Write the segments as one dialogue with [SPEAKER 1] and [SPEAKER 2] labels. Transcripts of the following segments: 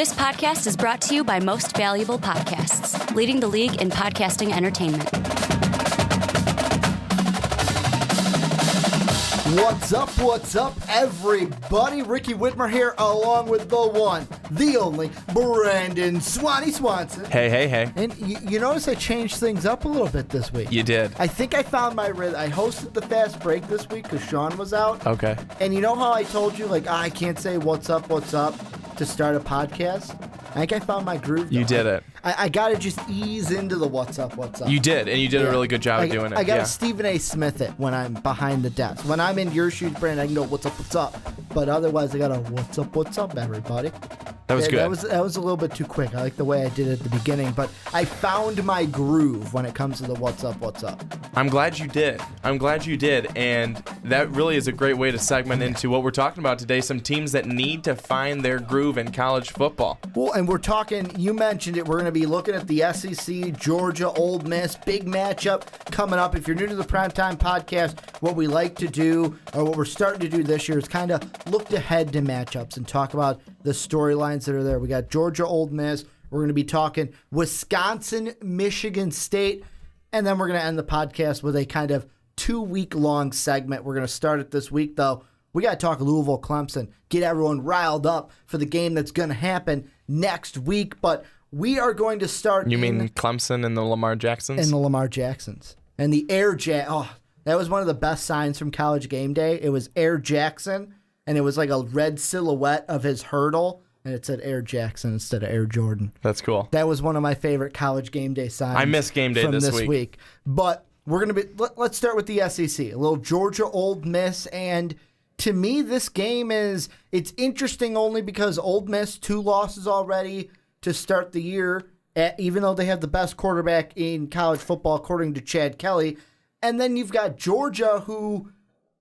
[SPEAKER 1] This podcast is brought to you by Most Valuable Podcasts, leading the league in podcasting entertainment.
[SPEAKER 2] What's up, everybody? Ricky Widmer here, along with the one, the only, Brandon Swanson.
[SPEAKER 3] Hey.
[SPEAKER 2] And you notice I changed things up a little bit this week.
[SPEAKER 3] You did.
[SPEAKER 2] I think I found my rhythm. I hosted the fast break this week because Sean was out.
[SPEAKER 3] Okay.
[SPEAKER 2] And you know how I told you, I can't say what's up to start a podcast? I think I found my groove.
[SPEAKER 3] You did it.
[SPEAKER 2] I got to just ease into the what's up.
[SPEAKER 3] You did, and you did a really good job of doing it.
[SPEAKER 2] I got to Stephen A. Smith it when I'm behind the desk. When I'm in your shoes, Brandon, I can go, what's up. But otherwise, I got to, what's up, everybody.
[SPEAKER 3] That was good.
[SPEAKER 2] That was a little bit too quick. I like the way I did it at the beginning, but I found my groove when it comes to the what's up.
[SPEAKER 3] I'm glad you did. And that really is a great way to segment into what we're talking about today, some teams that need to find their groove in college football.
[SPEAKER 2] Well, and we're talking, you mentioned it, we're going to be looking at the SEC, Georgia, Ole Miss, big matchup coming up. If you're new to the Primetime Podcast, what we like to do, or what we're starting to do this year, is kind of look ahead to matchups and talk about the storylines that are there. We got Georgia, Ole Miss. We're going to be talking Wisconsin, Michigan State, and then we're going to end the podcast with a kind of 2-week-long segment. We're going to start it this week, though. We got to talk Louisville, Clemson, get everyone riled up for the game that's going to happen next week. But we are going to start.
[SPEAKER 3] You mean Clemson and the Lamar Jacksons?
[SPEAKER 2] And the Lamar Jacksons. And the Air Jack. Oh, that was one of the best signs from College Game Day. It was Air Jackson, and it was like a red silhouette of his hurdle, and it said Air Jackson instead of Air Jordan.
[SPEAKER 3] That's cool.
[SPEAKER 2] That was one of my favorite College Game Day signs.
[SPEAKER 3] I missed Game Day
[SPEAKER 2] from
[SPEAKER 3] this
[SPEAKER 2] week. But we're going to be. Let's start with the SEC. A little Georgia, Ole Miss, and to me, this game it's interesting only because Ole Miss 2 losses already to start the year, even though they have the best quarterback in college football, according to Chad Kelly. And then you've got Georgia, who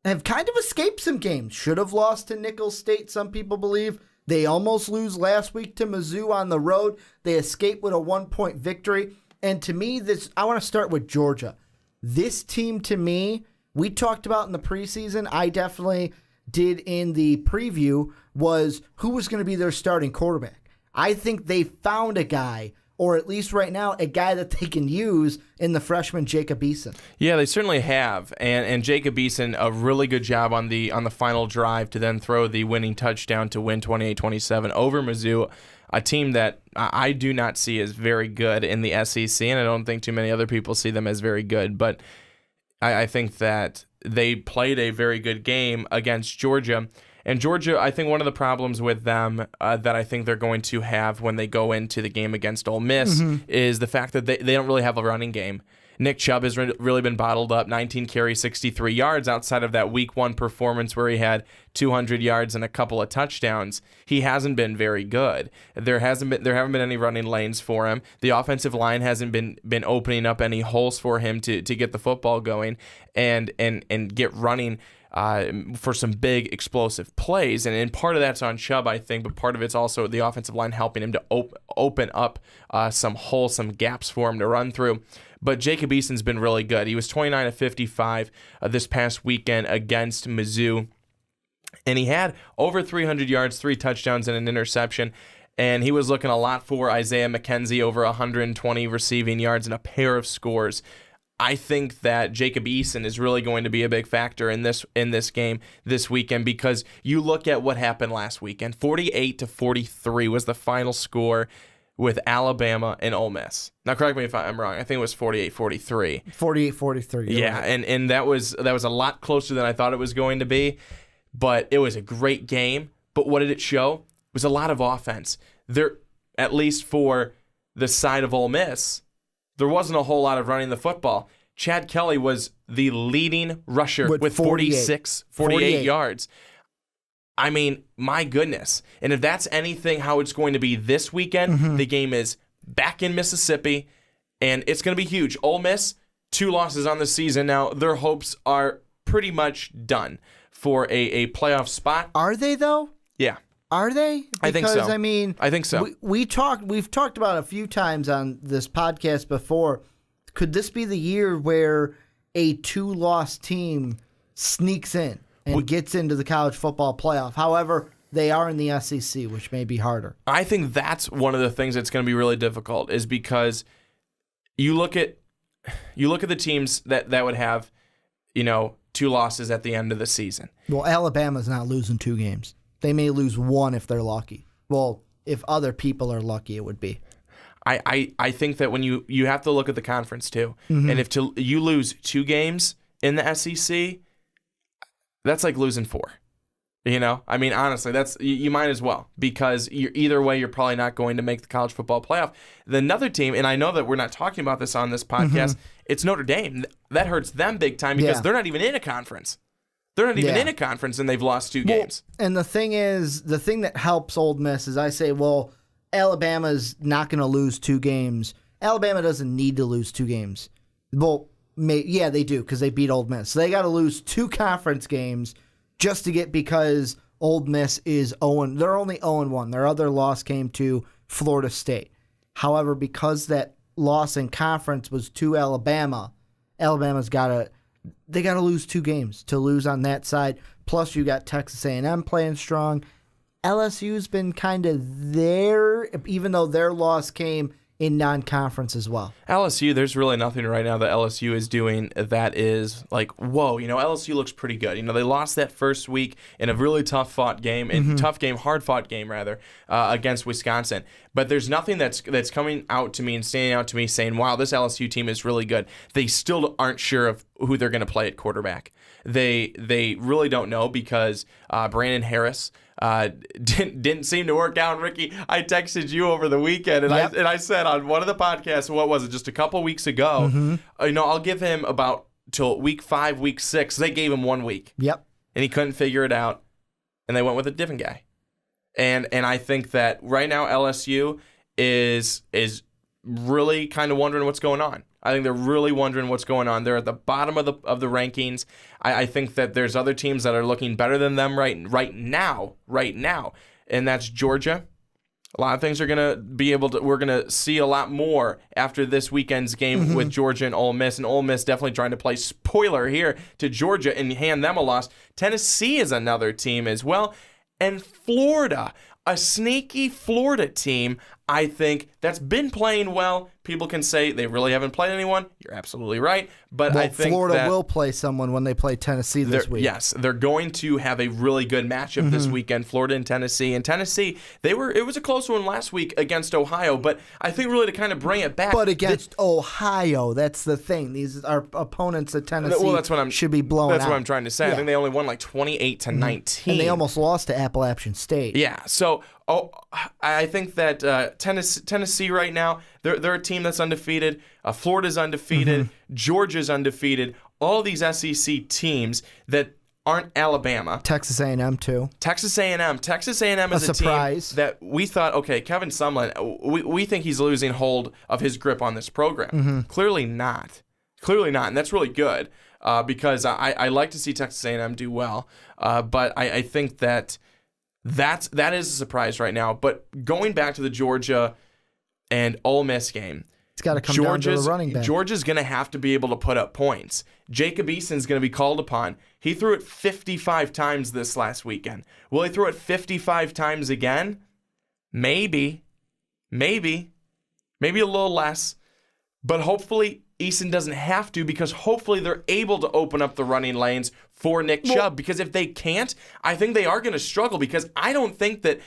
[SPEAKER 2] have kind of escaped some games. Should have lost to Nicholls State, some people believe. They almost lose last week to Mizzou on the road. They escape with a 1-point victory. And to me, I want to start with Georgia. This team, to me, we talked about in the preseason, I definitely did in the preview, was who was going to be their starting quarterback. I think they found a guy, or at least right now, a guy that they can use in the freshman Jacob Eason.
[SPEAKER 3] Yeah, they certainly have. And Jacob Eason, a really good job on the final drive to then throw the winning touchdown to win 28-27 over Mizzou, a team that I do not see as very good in the SEC, and I don't think too many other people see them as very good. But I think that they played a very good game against Georgia. And Georgia, I think one of the problems with them that I think they're going to have when they go into the game against Ole Miss is the fact that they don't really have a running game. Nick Chubb has really been bottled up, 19 carries, 63 yards outside of that week 1 performance where he had 200 yards and a couple of touchdowns. He hasn't been very good. There haven't been any running lanes for him. The offensive line hasn't been opening up any holes for him to get the football going and get running for some big explosive plays. And part of that's on Chubb, I think, but part of it's also the offensive line helping him to open up some holes, some gaps for him to run through. But Jacob Eason's been really good. He was 29 of 55 this past weekend against Mizzou, and he had over 300 yards, 3 touchdowns, and an interception. And he was looking a lot for Isaiah McKenzie, over 120 receiving yards and a pair of scores. I think that Jacob Eason is really going to be a big factor in this game this weekend, because you look at what happened last weekend. 48-43 was the final score with Alabama and Ole Miss. Now, correct me if I'm wrong. I think it was 48-43.
[SPEAKER 2] 48-43.
[SPEAKER 3] Yeah, right. and that was a lot closer than I thought it was going to be, but it was a great game. But what did it show? It was a lot of offense. There, at least for the side of Ole Miss, there wasn't a whole lot of running the football. Chad Kelly was the leading rusher with 48 yards. I mean, my goodness. And if that's anything how it's going to be this weekend, the game is back in Mississippi, and it's going to be huge. Ole Miss, 2 losses on the season now. Their hopes are pretty much done for a playoff spot.
[SPEAKER 2] Are they, though?
[SPEAKER 3] Yeah.
[SPEAKER 2] Are they? Because,
[SPEAKER 3] I think so.
[SPEAKER 2] I mean,
[SPEAKER 3] I think so.
[SPEAKER 2] We've talked about it a few times on this podcast before. Could this be the year where a 2-loss team sneaks in and gets into the college football playoff? However, they are in the SEC, which may be harder.
[SPEAKER 3] I think that's one of the things that's going to be really difficult is because you look at the teams that would have, 2 losses at the end of the season.
[SPEAKER 2] Well, Alabama's not losing 2 games. They may lose 1 if they're lucky. Well, if other people are lucky, it would be.
[SPEAKER 3] I think that when you have to look at the conference too, and if you lose 2 games in the SEC, that's like losing 4. I mean, honestly, you might as well, because either way, you're probably not going to make the college football playoff. Another team, and I know that we're not talking about this on this podcast, it's Notre Dame. That hurts them big time because they're not even in a conference. They're not even in a conference, and they've lost 2 games.
[SPEAKER 2] And the thing that helps Ole Miss is I say, well, Alabama's not going to lose 2 games. Alabama doesn't need to lose 2 games. Well, they do because they beat Ole Miss. So they got to lose 2 conference games just to get, because Ole Miss is 0. They're only 0-1. Their other loss came to Florida State. However, because that loss in conference was to Alabama, Alabama's got to lose 2 games to lose on that side. Plus, you got Texas A&M playing strong. LSU's been kind of there, even though their loss came in non-conference as well.
[SPEAKER 3] LSU, there's really nothing right now that LSU is doing that is like, whoa, LSU looks pretty good. They lost that first week in a really hard-fought game, rather, against Wisconsin. But there's nothing that's coming out to me and standing out to me saying, wow, this LSU team is really good. They still aren't sure of who they're going to play at quarterback. They really don't know because Brandon Harris didn't seem to work out. Ricky, I texted you over the weekend, and I said on one of the podcasts, what was it, just a couple weeks ago, I'll give him about till week 5, week 6. They gave him 1 week.
[SPEAKER 2] Yep.
[SPEAKER 3] And he couldn't figure it out, and they went with a different guy. And I think that right now LSU is really kind of wondering what's going on. I think they're really wondering what's going on. They're at the bottom of the rankings. I think that there's other teams that are looking better than them right now, and that's Georgia. A lot of things are we're going to see a lot more after this weekend's game with Georgia and Ole Miss definitely trying to play spoiler here to Georgia and hand them a loss. Tennessee is another team as well, and Florida, a sneaky Florida team, I think, that's been playing well. People can say they really haven't played anyone. You're absolutely right. But I think
[SPEAKER 2] Florida will play someone when they play Tennessee this week.
[SPEAKER 3] Yes, they're going to have a really good matchup this weekend, Florida and Tennessee. And Tennessee, it was a close one last week against Ohio, but I think really to kind of bring it back.
[SPEAKER 2] But against Ohio, that's the thing. These are opponents that Tennessee should be blowing out.
[SPEAKER 3] That's what I'm trying to say. Yeah. I think they only won like 28-19.
[SPEAKER 2] And they almost lost to Appalachian State.
[SPEAKER 3] Yeah, so I think that Tennessee right now, they're a team that's undefeated. Florida's undefeated. Georgia's undefeated. All these SEC teams that aren't Alabama.
[SPEAKER 2] Texas A&M too.
[SPEAKER 3] Texas A&M is a
[SPEAKER 2] surprise
[SPEAKER 3] team that we thought, okay, Kevin Sumlin, we think he's losing hold of his grip on this program. Clearly not, and that's really good because I like to see Texas A&M do well. But I think that is a surprise right now. But going back to the Georgia and Ole Miss game,
[SPEAKER 2] it's got to come down to the running back.
[SPEAKER 3] Georgia's going to have to be able to put up points. Jacob Eason's going to be called upon. He threw it 55 times this last weekend. Will he throw it 55 times again? Maybe a little less. But hopefully Eason doesn't have to, because hopefully they're able to open up the running lanes for Nick Chubb. Because if they can't, I think they are going to struggle, because I don't think that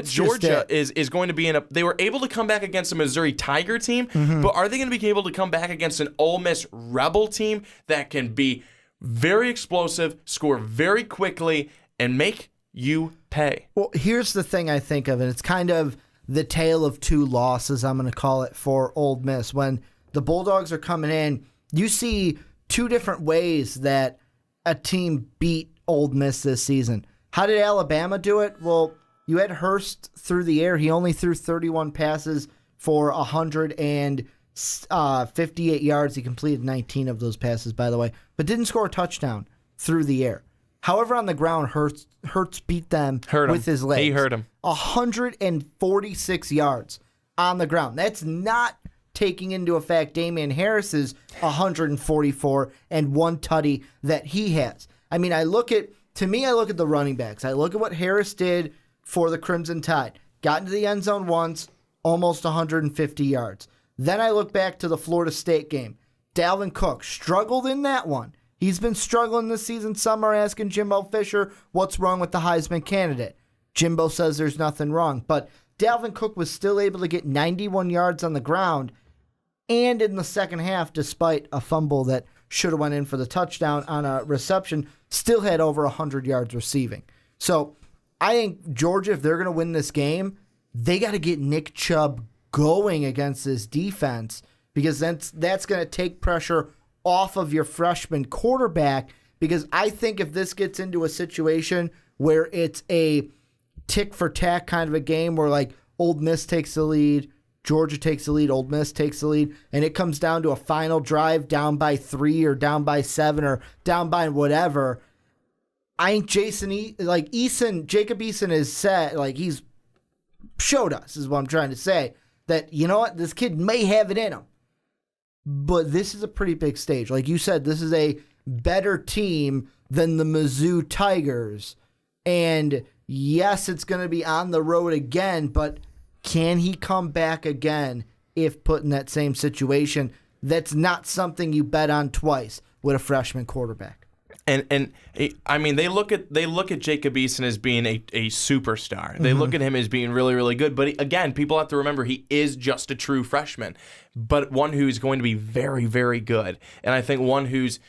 [SPEAKER 3] Georgia is going to be in a... They were able to come back against a Missouri Tiger team, but are they going to be able to come back against an Ole Miss Rebel team that can be very explosive, score very quickly, and make you pay?
[SPEAKER 2] Well, here's the thing I think of, and it's kind of the tale of 2 losses, I'm going to call it, for Ole Miss. When the Bulldogs are coming in, you see 2 different ways that a team beat Ole Miss this season. How did Alabama do it? Well, you had Hurst through the air. He only threw 31 passes for 158 yards. He completed 19 of those passes, by the way, but didn't score a touchdown through the air. However, on the ground, Hurts beat them with his legs.
[SPEAKER 3] He hurt him.
[SPEAKER 2] 146 yards on the ground. That's not taking into effect Damian Harris's 144 and 1 tutty that he has. I mean, I look at the running backs. I look at what Harris did for the Crimson Tide. Got into the end zone once, almost 150 yards. Then I look back to the Florida State game. Dalvin Cook struggled in that one. He's been struggling this season. Some are asking Jimbo Fisher, what's wrong with the Heisman candidate? Jimbo says there's nothing wrong. But Dalvin Cook was still able to get 91 yards on the ground and in the second half, despite a fumble that should have went in for the touchdown on a reception, still had over 100 yards receiving. So I think Georgia, if they're going to win this game, they got to get Nick Chubb going against this defense because that's going to take pressure off of your freshman quarterback, because I think if this gets into a situation where it's a tick for tack kind of a game where like Ole Miss takes the lead, Georgia takes the lead, Ole Miss takes the lead, and it comes down to a final drive down by 3 or down by 7 or down by whatever, I think Jacob Eason is set, like he's showed us, is what I'm trying to say, that, you know what, this kid may have it in him. But this is a pretty big stage. Like you said, this is a better team than the Mizzou Tigers. And yes, it's going to be on the road again, but can he come back again if put in that same situation? That's not something you bet on twice with a freshman quarterback. And I mean, they look at Jacob Eason as being a superstar. They look at him as being really, really good. But again, people have to remember he is just a true freshman, but one who's going to be very, very good. And I think one who's,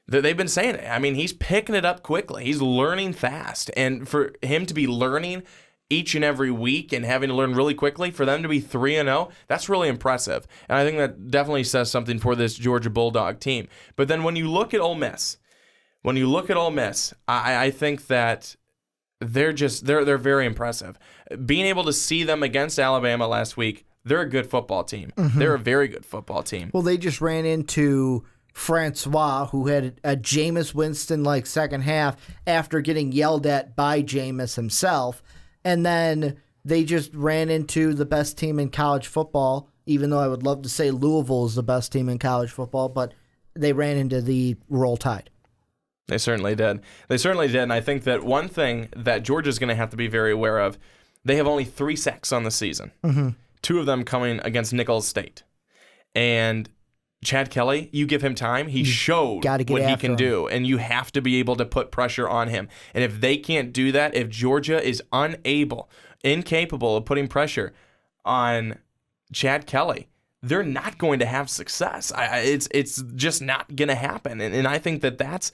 [SPEAKER 2] they've been saying it. I mean, he's picking it up quickly. He's learning fast. And for him to be learning each and every week and having to learn really quickly, for them to be 3-0, that's really impressive. And I think that definitely says something for this Georgia Bulldog team. But then when you look at Ole Miss, I think that they're very impressive. Being able to see them against Alabama last week, they're a good football team. They're a very good football team. Well, they just ran into Francois, who had a Jameis Winston-like second half after getting yelled at by Jameis himself. And then they just ran into the best team in college football, even though I would love to say Louisville is the best team in college football, but they ran into the Roll Tide.
[SPEAKER 3] They certainly did. And I think that one thing that Georgia's going to have to be very aware of, they have only 3 sacks on the season. 2 of them coming against Nicholls State. And Chad Kelly, you give him time, he showed what he can do, and you have to be able to put pressure on him. And if they can't do that, if Georgia is incapable of putting pressure on Chad Kelly, they're not going to have success. It's just not going to happen. And I think that's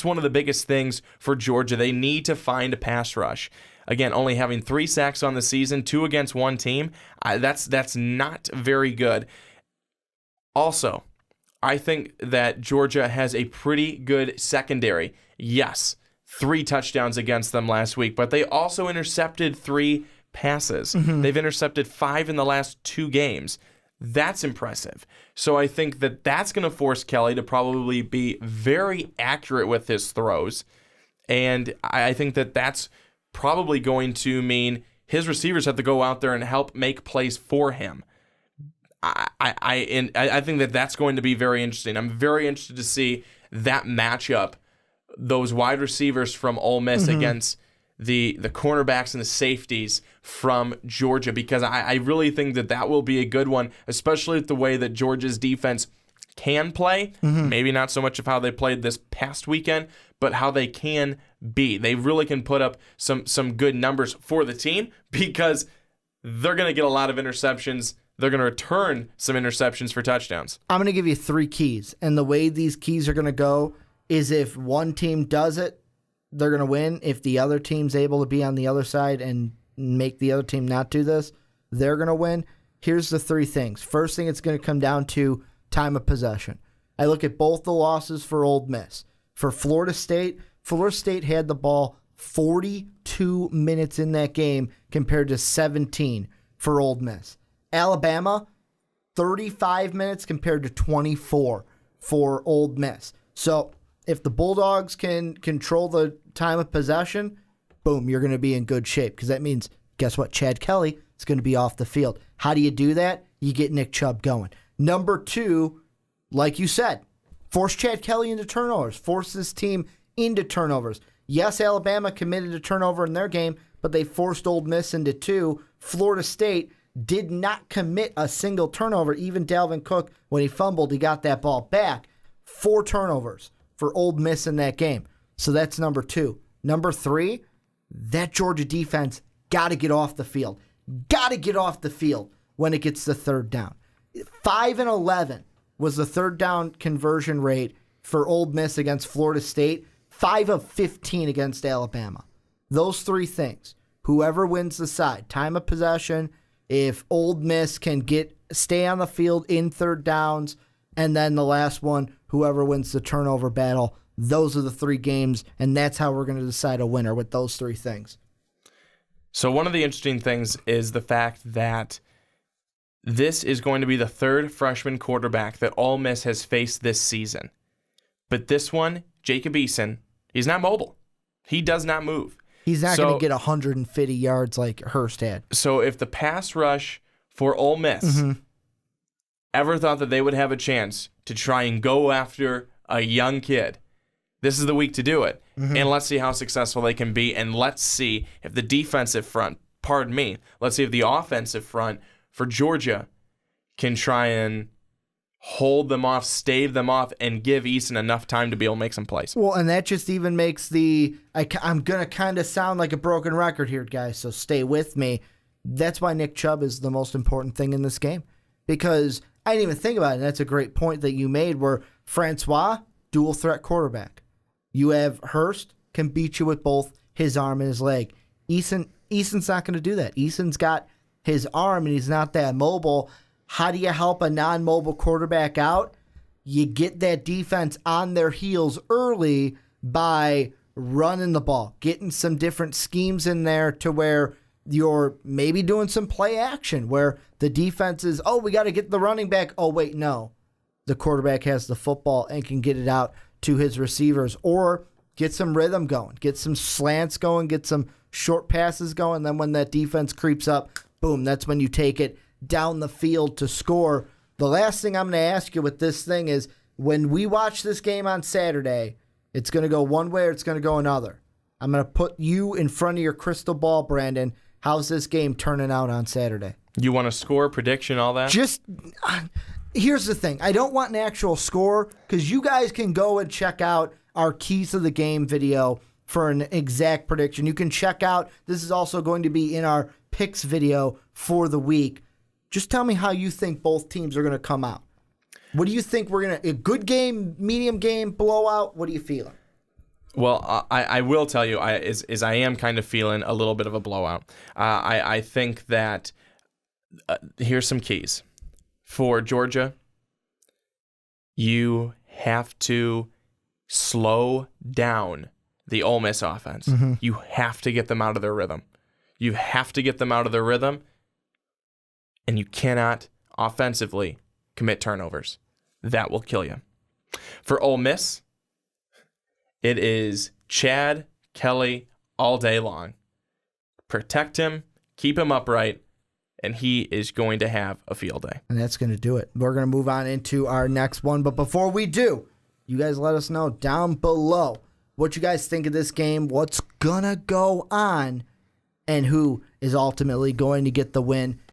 [SPEAKER 3] one of the biggest things for Georgia. They need to find a pass rush. Again, only having 3 sacks on the season, 2 against one team, that's not very good. Also, I think that Georgia has a pretty good secondary. Yes, 3 touchdowns against them last week, but they also intercepted 3 passes. They've intercepted 5 in the last 2 games. That's impressive. So I think that that's going to force Kelly to probably be very accurate with his throws. And I think that that's probably going to mean his receivers have to go out there and help make plays for him. I think that that's going to be very interesting. I'm very interested to see that matchup, those wide receivers from Ole Miss against the cornerbacks and the safeties from Georgia, because I really think that will be a good one, especially with the way that Georgia's defense can play. Maybe not so much of how they played this past weekend, but how they can be. They really can put up some good numbers for the team, because they're going to get a lot of interceptions. They're going to return some interceptions for touchdowns.
[SPEAKER 2] I'm going to give you 3 keys, and the way these keys are going to go is if one team does it, they're going to win. If the other team's able to be on the other side and make the other team not do this, they're going to win. Here's the 3 things. First thing, it's going to come down to time of possession. I look at both the losses for Ole Miss. For Florida State had the ball 42 minutes in that game compared to 17 for Ole Miss. Alabama, 35 minutes compared to 24 for Ole Miss. So if the Bulldogs can control the time of possession, boom, you're going to be in good shape, because that means, guess what, Chad Kelly is going to be off the field. How do you do that? You get Nick Chubb going. Number 2, like you said, force Chad Kelly into turnovers. Force this team into turnovers. Yes, Alabama committed a turnover in their game, but they forced Ole Miss into 2. Florida State did not commit a single turnover. Even Dalvin Cook, when he fumbled, he got that ball back. 4 turnovers for Ole Miss in that game. So that's number 2. Number 3, that Georgia defense got to get off the field. Got to get off the field when it gets to third down. 5-11 was the third down conversion rate for Ole Miss against Florida State. 5 of 15 against Alabama. Those 3 things. Whoever wins the side, time of possession, if Ole Miss can stay on the field in third downs, and then the last one, whoever wins the turnover battle. Those are the 3 games, and that's how we're going to decide a winner, with those 3 things.
[SPEAKER 3] So one of the interesting things is the fact that this is going to be the 3rd freshman quarterback that Ole Miss has faced this season. But this one, Jacob Eason, he's not mobile. He does not move.
[SPEAKER 2] He's not going to get 150 yards like Hurst had.
[SPEAKER 3] So if the pass rush for Ole Miss ever thought that they would have a chance to try and go after a young kid, this is the week to do it. And let's see how successful they can be. And let's see if the defensive front, let's see if the offensive front for Georgia can try and hold them off, stave them off, and give Eason enough time to be able to make some plays.
[SPEAKER 2] Well, and that just even makes I'm going to kind of sound like a broken record here, guys, so stay with me. That's why Nick Chubb is the most important thing in this game. Because I didn't even think about it, and that's a great point that you made, where Francois, dual threat quarterback. You have Hurst, can beat you with both his arm and his leg. Eason's not going to do that. Eason's got his arm, and he's not that mobile. How do you help a non-mobile quarterback out? You get that defense on their heels early by running the ball, getting some different schemes in there to where you're maybe doing some play action where the defense is, we got to get the running back. Oh, wait, no. The quarterback has the football and can get it out to his receivers, or get some rhythm going, get some slants going, get some short passes going. Then when that defense creeps up, boom, that's when you take it down the field to score. The last thing I'm going to ask you with this thing is, when we watch this game on Saturday, it's going to go one way or it's going to go another. I'm going to put you in front of your crystal ball, Brandon. How's this game turning out on Saturday?
[SPEAKER 3] You want a score, prediction, all that?
[SPEAKER 2] Here's the thing. I don't want an actual score, because you guys can go and check out our Keys to the Game video for an exact prediction. You can check out, this is also going to be in our picks video for the week. Just tell me how you think both teams are going to come out. What do you think a good game, medium game, blowout? What are you feeling?
[SPEAKER 3] Well, I will tell you, I am kind of feeling a little bit of a blowout. I think that here's some keys. For Georgia, you have to slow down the Ole Miss offense. You have to get them out of their rhythm. And you cannot offensively commit turnovers. That will kill you. For Ole Miss, it is Chad Kelly all day long. Protect him, keep him upright, and he is going to have a field day.
[SPEAKER 2] And that's going to do it. We're going to move on into our next one. But before we do, you guys let us know down below what you guys think of this game, what's going to go on, and who is ultimately going to get the win